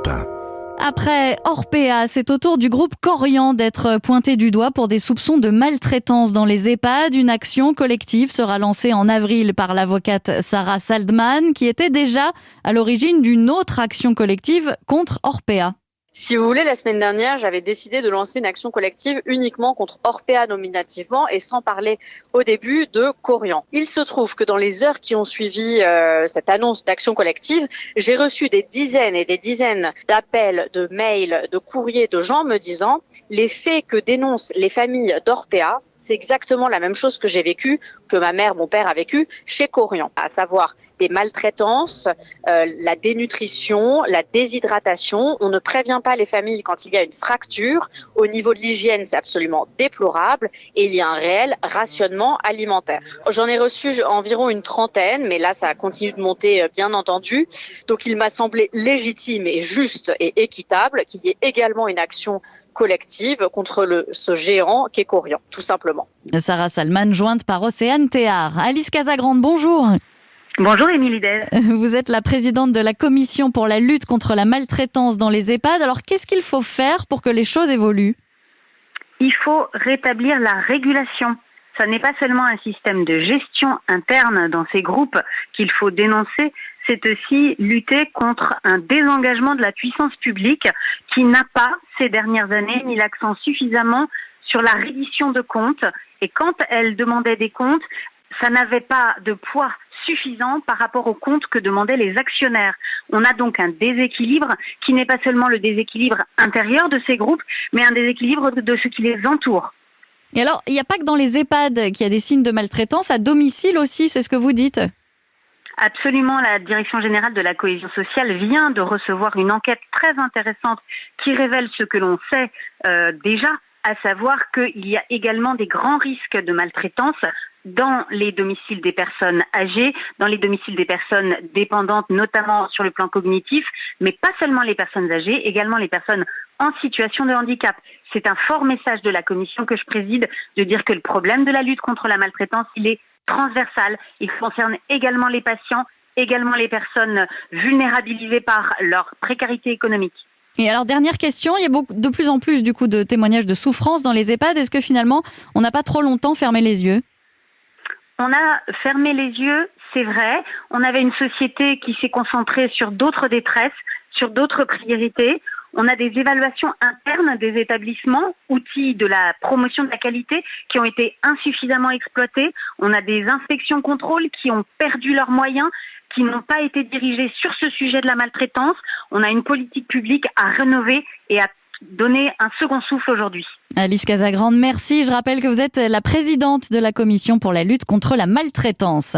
Europe 1. Après Orpea, c'est au tour du groupe Korian d'être pointé du doigt pour des soupçons de maltraitance dans les EHPAD. Une action collective sera lancée en avril par l'avocate Sarah Saldman, qui était déjà à l'origine d'une autre action collective contre Orpea. Si vous voulez, la semaine dernière, j'avais décidé de lancer une action collective uniquement contre Orpea nominativement et sans parler au début de Korian. Il se trouve que dans les heures qui ont suivi cette annonce d'action collective, j'ai reçu des dizaines et des dizaines d'appels, de mails, de courriers de gens me disant les faits que dénoncent les familles d'Orpea, c'est exactement la même chose que j'ai vécu, que ma mère, mon père a vécu chez Korian, à savoir des maltraitances, la dénutrition, la déshydratation. On ne prévient pas les familles quand il y a une fracture. Au niveau de l'hygiène, c'est absolument déplorable et il y a un réel rationnement alimentaire. J'en ai reçu environ une trentaine, mais là, ça continue de monter, bien entendu. Donc, il m'a semblé légitime et juste et équitable qu'il y ait également une action collective contre ce géant qu'est Korian, tout simplement. Sarah Saldman, jointe par Océane Théard. Alice Casagrande, bonjour. Bonjour Émilie Del. Vous êtes la présidente de la commission pour la lutte contre la maltraitance dans les EHPAD. Alors, qu'est-ce qu'il faut faire pour que les choses évoluent ? Il faut rétablir la régulation. Ça n'est pas seulement un système de gestion interne dans ces groupes qu'il faut dénoncer, c'est aussi lutter contre un désengagement de la puissance publique qui n'a pas, ces dernières années, mis l'accent suffisamment sur la reddition de comptes. Et quand elle demandait des comptes, ça n'avait pas de poids suffisant par rapport aux comptes que demandaient les actionnaires. On a donc un déséquilibre qui n'est pas seulement le déséquilibre intérieur de ces groupes, mais un déséquilibre de ce qui les entoure. Et alors, il n'y a pas que dans les EHPAD qu'il y a des signes de maltraitance, à domicile aussi, c'est ce que vous dites ? Absolument, la Direction générale de la cohésion sociale vient de recevoir une enquête très intéressante qui révèle ce que l'on sait déjà, à savoir qu'il y a également des grands risques de maltraitance dans les domiciles des personnes âgées, dans les domiciles des personnes dépendantes, notamment sur le plan cognitif, mais pas seulement les personnes âgées, également les personnes en situation de handicap. C'est un fort message de la commission que je préside de dire que le problème de la lutte contre la maltraitance, il est transversal. Il concerne également les patients, également les personnes vulnérabilisées par leur précarité économique. Et alors, dernière question, il y a de plus en plus du coup de témoignages de souffrance dans les EHPAD. Est-ce que finalement, on n'a pas trop longtemps fermé les yeux ? On a fermé les yeux, c'est vrai. On avait une société qui s'est concentrée sur d'autres détresses, sur d'autres priorités. On a des évaluations internes des établissements, outils de la promotion de la qualité, qui ont été insuffisamment exploités. On a des inspections-contrôles qui ont perdu leurs moyens, qui n'ont pas été dirigés sur ce sujet de la maltraitance. On a une politique publique à rénover et à donner un second souffle aujourd'hui. Alice Casagrande, merci. Je rappelle que vous êtes la présidente de la commission pour la lutte contre la maltraitance.